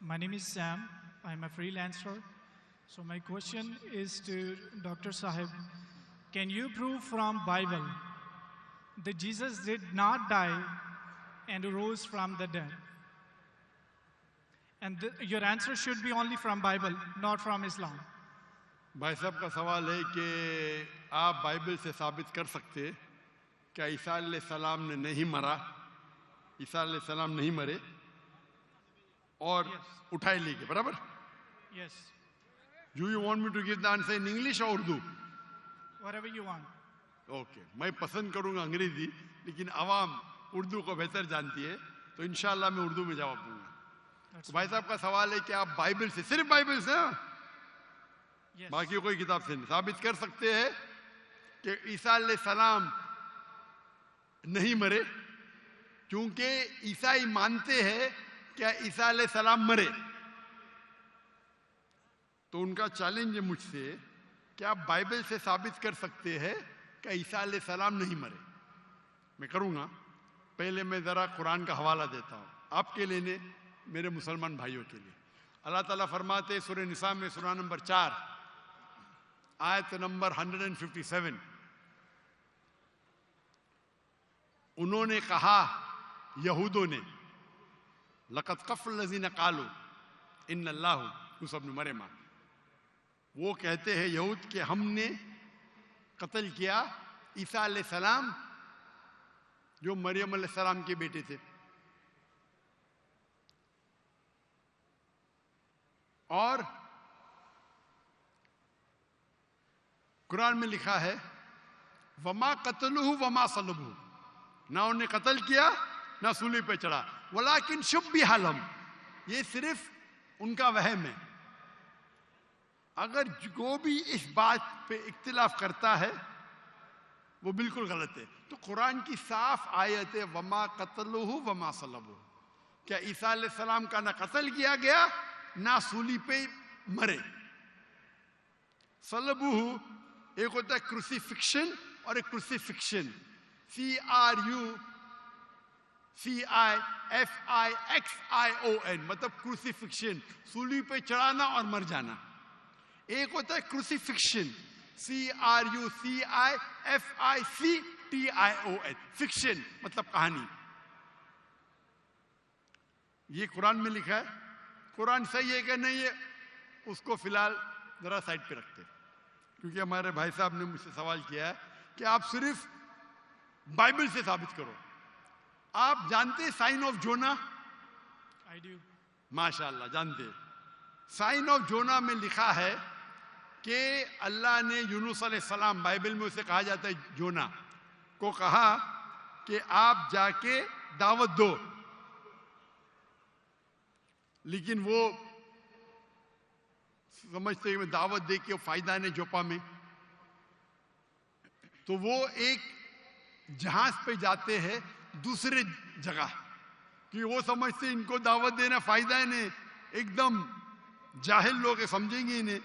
My name is Sam. I'm a freelancer. So my question is to Dr. Sahib. Can you prove from Bible that Jesus did not die and rose from the dead? And your answer should be only from Bible, not from Islam. भाई साहब का सवाल है कि आप Bible से साबित कर सकते हैं क्या ईसा अलैहिस्सलाम ने नहीं मरा, ईसा अलैहिस्सलाम नहीं मरे और उठाए ले गए, बराबर? Yes. Do you want me to give the answer in English or Urdu? Whatever you want. Okay मैं पसंद करूंगा अंग्रेजी, लेकिन आवाम उर्दू को बेहतर जानती है, तो इंशाल्लाह मैं उर्दू में जवाब दूंगा। तो भाई साहब का सवाल है कि आप बाइबल से, सिर्फ बाइबल से, Yes. बाकी कोई किताब से नहीं साबित कर सकते हैं कि ईसा अलैहिस्सलाम नहीं मरे, क्योंकि ईसाई मानते हैं क्या ईसा अलैहिस्सलाम मरे। तो उनका चैलेंज है मुझसे कि आप बाइबल से साबित कर सकते हैं कि ईसा अलैहिस्सलाम नहीं मरे। मैं करूंगा, पहले मैं जरा कुरान का हवाला देता हूं आपके लिए ने मेरे मुसलमान भाइयों के लिए। अल्लाह ताला फरमाते सूरह निसा में सूरा नंबर 4 आयत नंबर 157, उन्होंने कहा यहूदों ने, लक़द कफ़ल लज़ीना क़ालू इन्नल्लाहु यूसुफ़ इब्न मरियम, वो कहते हैं यहूद के हमने कत्ल किया ईसा अलैहिस्सलाम जो मरियम अलैहिस्सलाम के बेटे थे। और कुरान में लिखा है वमा कतलुहु वमा सलबुहु, ना उन्हें कत्ल किया ना सूली पे चढ़ा, वलाकिन शुब्बिहा लहुम, ये सिर्फ उनका वहम है। अगर जो भी इस बात पे इख्तिलाफ करता है वो बिल्कुल गलत है। तो कुरान की साफ आयत है वमा कतलुहु वमा सलबुहु, क्या ईसा अलैहिस्सलाम का ना कत्ल किया गया ना सूली पे मरे। सलबुहु एक होता है क्रूसिफिक्शन और एक क्रूसिफिक्शन, CRUCIFIXION, मतलब क्रूसिफिक्शन, सूली पे चढ़ाना और मर जाना। एक होता है क्रूसिफिक्शन, CRUCIFICTION, फिक्शन मतलब कहानी। ये कुरान में लिखा है। कुरान सही है कि नहीं है उसको फिलहाल जरा साइड पे रखते हैं, क्योंकि हमारे भाई साहब ने मुझसे सवाल किया है कि आप सिर्फ बाइबल से साबित करो। आप जानते हैं sign of Jonah? I do. माशाअल्लाह जानते हैं। साइन ऑफ जोना में लिखा है कि अल्लाह ने यूनुस अलैहिस्सलाम, बाइबल में उसे कहा जाता है जोना, को कहा कि आप जाके दावत दो, लेकिन वो समझते हैं दावत दे के फायदा नहीं जोपा में, तो वो एक जहाज पे जाते हैं दूसरे जगह, कि वो समझते इनको दावत देना फायदा है नहीं, एकदम जाहिल लोग समझेंगे इन्हें।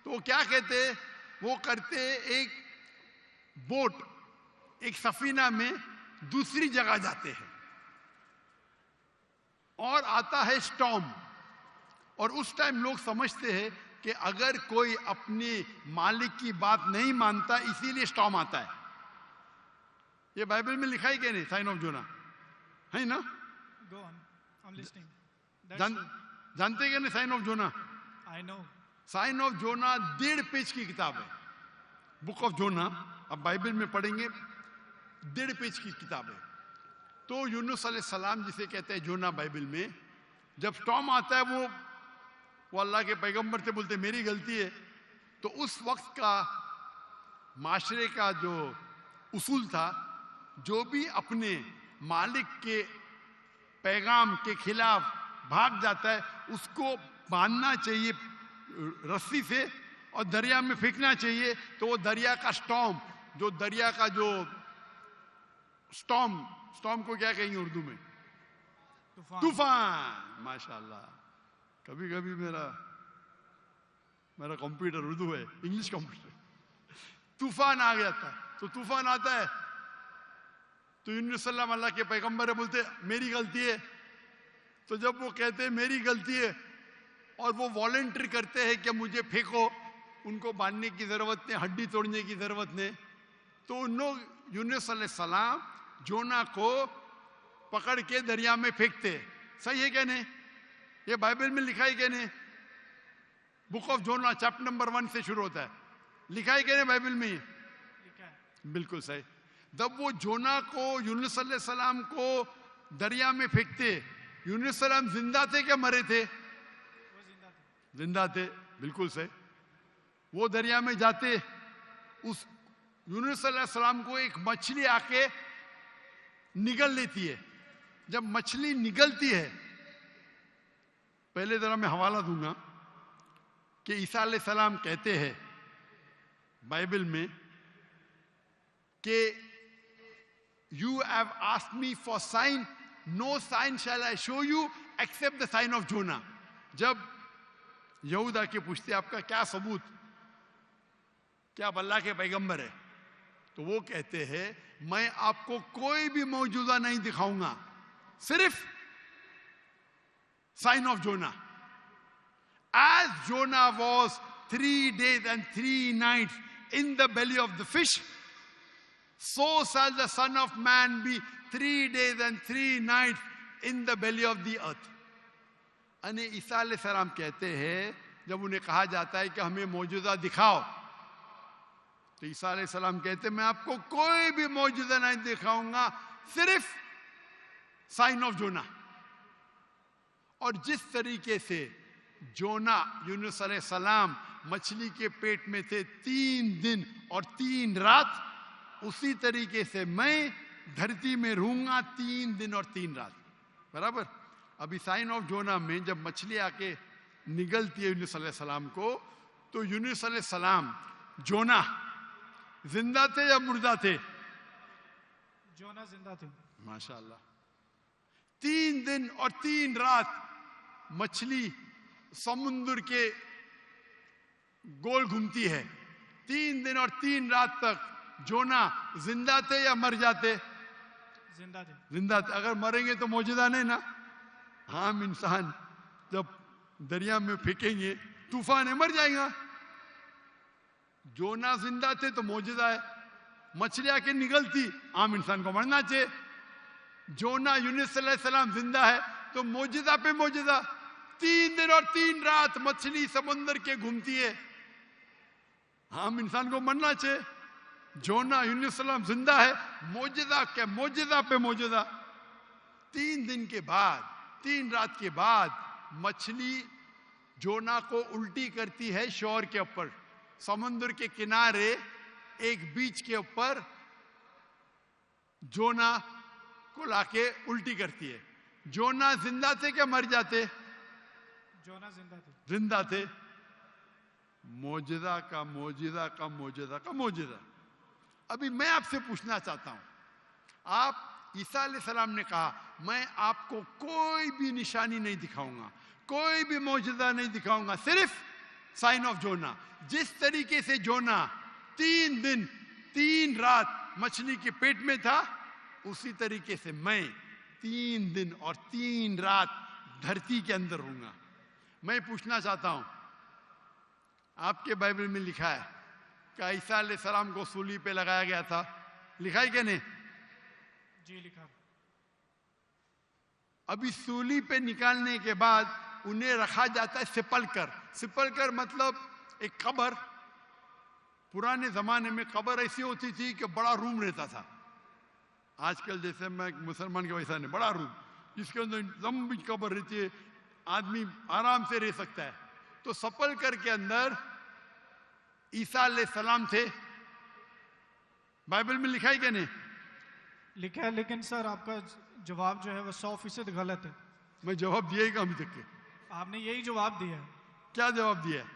तो वो क्या कहते हैं, वो करते एक बोट, एक सफीना में दूसरी जगह जाते हैं और आता है स्टॉर्म, और उस टाइम लोग समझते हैं कि अगर कोई अपने मालिक की बात नहीं मानता इसीलिए स्टॉर्म आता है। ये बाइबल में लिखा है कि नहीं साइन ऑफ जोना, है ना? Go on. I'm listening. जानते क्या नहीं sign of Jonah? I know. Sign of Jonah 1.5 page की किताब है, बुक ऑफ जोना। अब बाइबल में पढ़ेंगे 1.5 पेज की किताब है। तो यूनुस अलैहिस्सलाम जिसे कहते हैं जोना बाइबल में, जब स्टॉर्म आता है वो अल्लाह के पैगंबर से बोलते मेरी गलती है। तो उस वक्त का माशरे का जो उसूल था, जो भी अपने मालिक के पैगाम के खिलाफ भाग जाता है उसको बांधना चाहिए रस्सी से और दरिया में फेंकना चाहिए। तो वो दरिया का स्टॉर्म, जो दरिया का जो स्टॉर्म को क्या कहेंगे उर्दू में? तूफान। माशाल्लाह, कभी कभी मेरा कंप्यूटर उर्दू है, इंग्लिश कंप्यूटर। तूफान आ गया था, तो तूफान आता है तो यूनुस अल्लाह के पैगंबर बोलते मेरी गलती है। तो जब वो कहते मेरी गलती है और वो वॉलंटियर करते हैं कि मुझे फेंको, उनको बांधने की जरूरत नहीं, हड्डी तोड़ने की जरूरत नहीं। तो उन लोग यूनुस अलैहिस्सलाम जोना को पकड़ के दरिया में फेंकते। सही है क्या नहीं? ये बाइबल में लिखा है क्या नहीं? Book of Jonah chapter number 1 से शुरू होता है, लिखा है क्या नहीं बाइबल में? लिखा है। बिल्कुल सही। जब वो जोना को यूनुस अलैहिस्सलाम को दरिया में फेंकते, यूनुस अलैहिस्सलाम जिंदा थे क्या मरे थे? वो जिंदा थे। जिंदा थे, बिल्कुल सही। वो दरिया में जाते, उस यूनुस अलैहिस्सलाम को एक मछली आके निगल लेती है। जब मछली निगलती है, पहले जरा मैं हवाला दूंगा कि ईसा अलैहिस्सलाम कहते हैं बाइबल में कि you have asked me for sign, no sign shall I show you except the sign of Jonah. जब यहूदा के पूछते आपका क्या सबूत, क्या आप अल्लाह के पैगंबर है, तो वो कहते हैं मैं आपको कोई भी मौजूदा नहीं दिखाऊंगा, सिर्फ sign of Jonah. As Jonah was 3 days and 3 nights in the belly of the fish, so shall the Son of Man be 3 days and 3 nights in the belly of the earth. अने ईसा अलैहिस्सलाम कहते हैं, जब उन्हें कहा जाता है कि हमें मौजूदा दिखाओ, तो ईसा अलैहिस्सलाम कहते हैं मैं आपको कोई भी मौजूदा नहीं दिखाऊंगा, सिर्फ साइन ऑफ जोना। और जिस तरीके से जोना यूनुस अलैहिस्सलाम मछली के पेट में थे 3 दिन और 3 रात, उसी तरीके से मैं धरती में रहूंगा 3 दिन और 3 रात। बराबर। अभी साइन ऑफ जोना में जब मछली आके निगलती है यूनुस अलैहिस्सलाम को, तो यूनुस अलैहिस्सलाम जोना जिंदा थे या मुर्दा थे? जोना जिंदा थे। माशाअल्लाह। 3 दिन और 3 रात मछली समुद्र के गोल घूमती है। 3 दिन और 3 रात तक जोना जिंदा थे या मर जाते? जिंदा थे। जिंदा थे। अगर मरेंगे तो मौजूदा नहीं ना। हम इंसान जब दरिया में फेंकेंगे तूफान है, मर जाएगा। जोना जिंदा थे तो मौजूदा है। मछली आके निगलती, आम इंसान को मरना चाहिए। जोना यूनुस अलैहिस्सलाम जिंदा है तो मौजूदा पे मौजूदा। 3 दिन और 3 रात मछली समुद्र के घूमती है, हम इंसान को मरना चाहिए। जोना यूनुस अलैहिस्सलाम जिंदा है, मौजूदा के मौजूदा पे मौजूदा। 3 दिन के बाद, 3 रात के बाद मछली जोना को उल्टी करती है शोर के ऊपर, समुद्र के किनारे एक बीच के ऊपर जोना को लाके उल्टी करती है। जोना जिंदा थे क्या मर जाते? जोना जिंदा थे। जिंदा थे। मौजूदा का मौजूदा का मौजूदा का मौजूदा। अभी मैं आपसे पूछना चाहता हूं, आप ईसा अलैहिस्सलाम ने कहा मैं आपको कोई भी निशानी नहीं दिखाऊंगा, कोई भी मौजूदा नहीं दिखाऊंगा, सिर्फ साइन ऑफ जोना। जिस तरीके से जोना 3 दिन 3 रात मछली के पेट में था, उसी तरीके से मैं 3 दिन और 3 रात धरती के अंदर रहूंगा। मैं पूछना चाहता हूं, आपके बाइबल में लिखा है कि ईसा अलैहिस्सलाम को सूली पे लगाया गया था, लिखा है क्या नहीं? जी लिखा। अभी सूली पे निकालने के बाद उन्हें रखा जाता है सिपलकर। सिपलकर मतलब एक कब्र। पुराने जमाने में कब्र ऐसी होती थी कि बड़ा रूम रहता था। आजकल जैसे मैं मुसलमान के वैसा नहीं, बड़ा रूम जिसके अंदर लंबी कब्र रहती है, आदमी आराम से रह सकता है। तो सपलकर के अंदर ईसा अलैहिस्सलाम थे। बाइबल में लिखा है क्या नहीं? लिखा है, लेकिन सर आपका जवाब जो है वो 100% गलत है। मैं जवाब दिया ही कहा अभी तक के? आपने यही जवाब दिया है। क्या जवाब दिया है?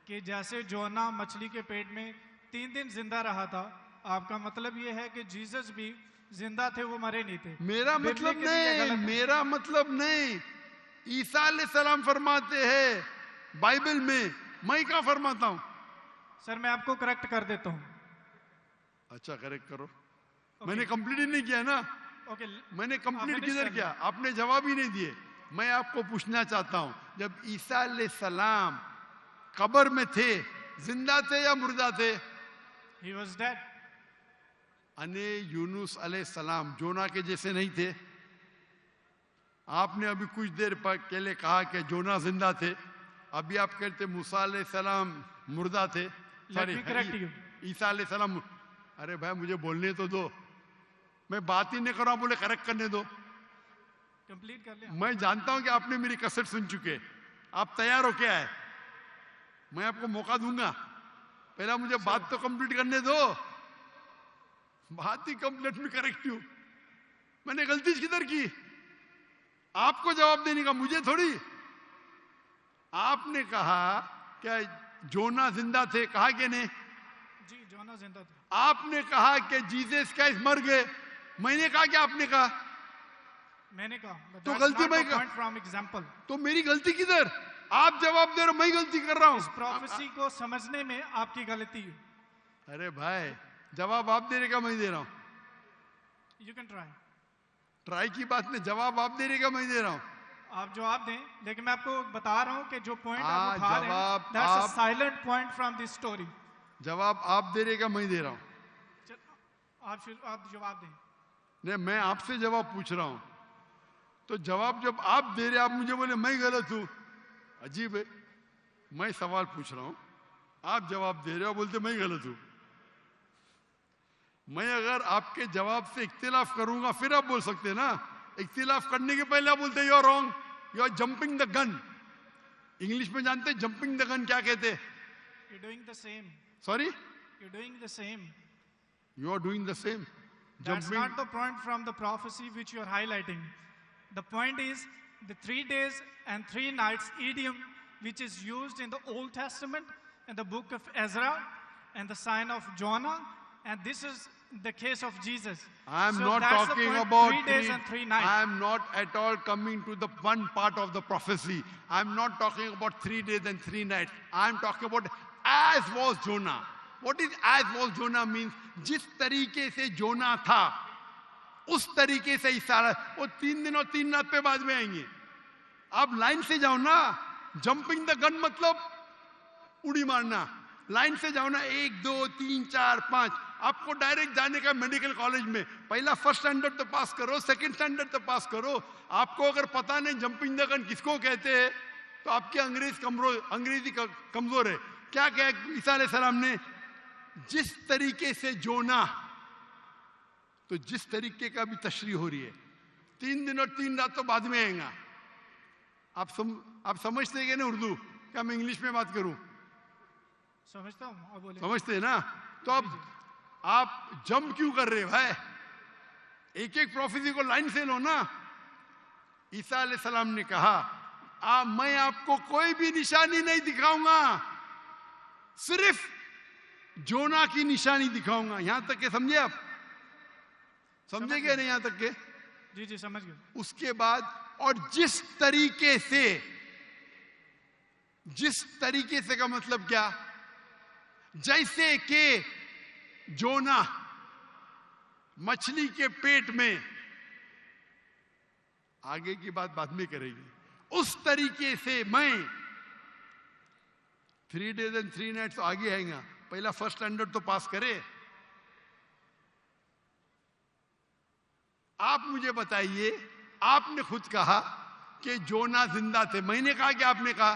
कि जैसे जोना मछली के पेट में 3 दिन जिंदा रहा था, आपका मतलब ये है कि जीसस भी जिंदा थे, वो मरे नहीं थे। मेरा मतलब नहीं, मेरा मतलब नहीं। ईसा अलैहिस्सलाम फरमाते हैं बाइबल में, मैं क्या फरमाता हूं? सर मैं आपको करेक्ट कर देता हूं। अच्छा करेक्ट करो। मैंने कंप्लीट ही नहीं किया ना। ओके मैंने कंप्लीट finish किधर कर किया? आपने जवाब ही नहीं दिए। मैं आपको पूछना चाहता हूं, जब ईसा अलैहिस्सलाम कब्र में थे, जिंदा थे या मुर्दा थे? He was dead. अने यूनुस अलैहिस्सलाम जोना के जैसे नहीं थे? आपने अभी कुछ देर पहले कहा कि जोना जिंदा थे, अभी आप कहते मूसा अलैहिस्सलाम मुर्दा थे। Let me correct you. ईसा अलैहिस्सलाम। अरे भाई मुझे बोलने तो दो, मैं बात ही नहीं कर रहा हूं, बोले करेक्ट करने दो। कंप्लीट कर लिया। मैं जानता हूं कि आपने मेरी कसर सुन चुके, आप तैयार हो क्या है? मैं आपको मौका दूंगा, पहला मुझे बात तो कंप्लीट करने दो। बात ही कंप्लीट में करेक्ट हूं। मैंने गलती किधर की? आपको जवाब देने का, मुझे थोड़ी। आपने कहा क्या जोना जिंदा थे, कहा कि नहीं? जी, जोना जिंदा था। आपने कहा कि जीसस क्राइस्ट मर गए, मैंने कहा कि आपने कहा? मैंने कहा। तो गलती मैं पॉइंट फ्रॉम एग्जांपल। तो मेरी गलती किधर? आप जवाब दे रहे हो, मैं गलती कर रहा हूं। इस प्रोफेसी को समझने में आपकी गलती है। अरे भाई जवाब आप देने का, मैं दे रहा हूं। You can try. ट्राई की बात नहीं, जवाब आप देने का, मैं दे रहा हूं। आप जवाब दें, लेकिन मैं आपको बता रहा हूं कि जो पॉइंट हाँ, आप उठा रहे हैं, जवाब दैट्स अ आप- silent point from this story. जवाब आप देने का, मैं दे रहा हूं। आप जवाब दें। नहीं, मैं आपसे जवाब पूछ रहा हूं, तो जवाब जब आप दे रहे, आप मुझे बोले मैं गलत हूं। अजीब है, मैं सवाल पूछ रहा हूं, आप जवाब दे रहे हो, बोलते मैं गलत हूं। मैं अगर आपके जवाब से इख्तिलाफ करूंगा फिर आप बोल सकते हैं ना। इख्तिलाफ करने के पहले आप बोलते you are wrong, you are jumping the gun. English में जानते हैं जंपिंग द गन क्या कहते हैं? You doing the same. Sorry, you doing the same. You are doing the same. That's not the point from the prophecy which you are highlighting. The point is the 3 days and 3 nights idiom which is used in the Old Testament in the book of Ezra and the sign of Jonah, and this is the case of Jesus. I am So not that's the talking point, about 3 days and 3 nights. I am not at all coming to the one part of the prophecy. I am not talking about 3 days and 3 nights. I am talking about as was Jonah. What is as was Jonah means? जिस तरीके से जोना था उस तरीके से इशारा। वो 3 दिन और 3 रात पे बाद में आएंगे। आप लाइन से जाओ ना। जंपिंग द गन मतलब उड़ी मारना। लाइन से जाओ ना, 1 2 3 4 5। आपको डायरेक्ट जाने का मेडिकल कॉलेज में, पहला फर्स्ट स्टैंडर्ड तो पास करो, सेकंड स्टैंडर्ड तो पास करो। आपको अगर पता नहीं जंपिंग द गन किसको कहते हैं, तो आपकी अंग्रेजी कमजोर है। क्या कहा ईसा अलैहिस्सलाम ने? जिस तरीके से जोना, तो जिस तरीके का भी तशरीह हो रही है, 3 दिन और 3 रात तो बाद में आएगा। आप समझते हैं कि नहीं उर्दू? क्या मैं इंग्लिश में बात करूं? समझता हूँ, आप बोले। समझते हैं ना? तो अब आप जंप क्यों कर रहे हो भाई? एक एक प्रोफेसी को लाइन से लो ना। ईसा अलैहिस्सलाम ने कहा मैं आपको कोई भी निशानी नहीं दिखाऊंगा, सिर्फ जोना की निशानी दिखाऊंगा। यहां तक के समझे आप? समझे क्या नहीं? यहां तक के? जी जी समझ गए। उसके बाद और जिस तरीके से का मतलब क्या? जैसे कि जोना मछली के पेट में, आगे की बात बाद में करेगी, उस तरीके से मैं 3 days and 3 nights आगे आएगा। पहला फर्स्ट स्टैंडर्ड तो पास करे। आप मुझे बताइए, आपने खुद कहा कि जोना जिंदा थे, मैंने कहा कि आपने कहा?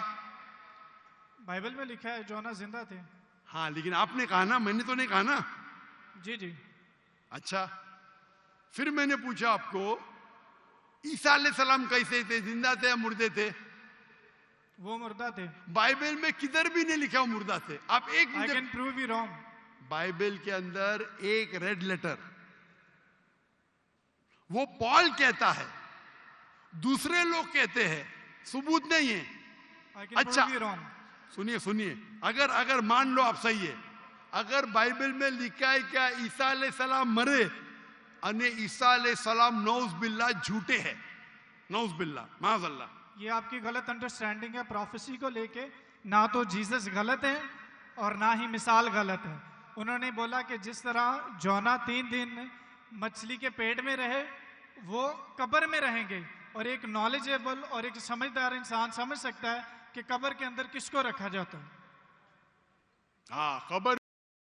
बाइबल में लिखा है जोना जिंदा थे। हाँ, लेकिन आपने कहा ना, मैंने तो नहीं कहा ना। जी जी। अच्छा, फिर मैंने पूछा आपको ईसा अलैहिस्सलाम कैसे थे, जिंदा थे या मुर्दे थे? वो मुर्दा थे। बाइबल में किधर भी नहीं लिखा वो मुर्दा थे। आप एक I can prove you wrong. Bible के अंदर एक रेड लेटर, वो पॉल कहता है, दूसरे लोग कहते हैं, सबूत नहीं है। आई कैन अच्छा, प्रूव यू रॉन्ग। सुनिए, अगर मान लो आप सही है, अगर बाइबल में लिखा है क्या ईसा अलैहिस्सलाम मरे, अने ईसा अलैहिस्सलाम नौज बिल्ला झूठे हैं, नौज बिल्ला माज़अल्लाह, ये आपकी गलत अंडरस्टैंडिंग है प्रोफेसी को लेके। ना तो जीसस गलत है और ना ही मिसाल गलत है। उन्होंने बोला कि जिस तरह जोना 3 दिन मछली के पेट में रहे, वो कब्र में रहेंगे, और एक नॉलेजेबल और एक समझदार इंसान समझ सकता है कि कब्र के अंदर किसको रखा जाता है। हाँ, कब्र